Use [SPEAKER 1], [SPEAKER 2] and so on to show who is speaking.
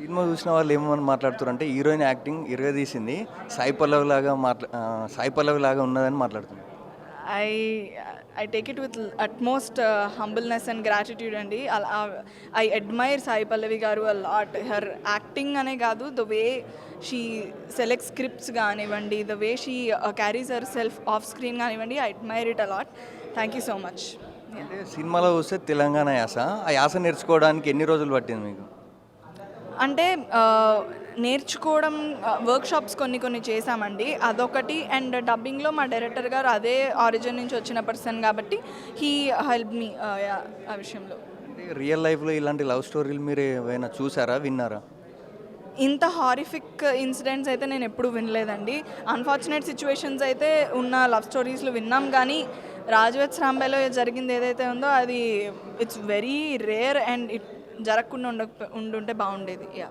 [SPEAKER 1] Cinema చూసిన వాళ్ళు ఏమని మాట్లాడుతారు అంటే హీరోయిన్ యాక్టింగ్ ఇరగదీసింది, సాయి పల్లవి లాగా ఉన్నదని మాట్లాడుతున్నారు.
[SPEAKER 2] I I take it with utmost humbleness and gratitude అండి. అలా ఐ అడ్మైర్ సాయి పల్లవి గారు అ లాట్. హర్ యాక్టింగ్ అనే కాదు, the way she select scripts కానివ్వండి, the way she carries her self off screen కానివ్వండి, I admire it a lot. Thank you so much.
[SPEAKER 1] అంటే సినిమాలో చూస్తే తెలంగాణ యాస, ఆ యాస నేర్చుకోవడానికి ఎన్ని రోజులు పట్టింది మీకు?
[SPEAKER 2] అంటే నేర్చుకోవడం వర్క్షాప్స్ కొన్ని చేశామండి, అదొకటి. అండ్ డబ్బింగ్లో మా డైరెక్టర్ గారు అదే ఆరిజిన్ నుంచి వచ్చిన పర్సన్ కాబట్టి హీ హెల్ప్ మీ ఆ విషయంలో.
[SPEAKER 1] అంటే రియల్ లైఫ్లో ఇలాంటి లవ్ స్టోరీలు మీరు ఏమైనా చూసారా, విన్నారా?
[SPEAKER 2] ఇంత హారిఫిక్ ఇన్సిడెంట్స్ అయితే నేను ఎప్పుడూ వినలేదండి. అన్ఫార్చునేట్ సిచ్యువేషన్స్ అయితే ఉన్న లవ్ స్టోరీస్లో విన్నాం, కానీ రాజవత్స్ రాంబాయ్లో జరిగింది ఏదైతే ఉందో అది it's very rare and it జరగకుండా ఉండుంటే బాగుండేది. యా.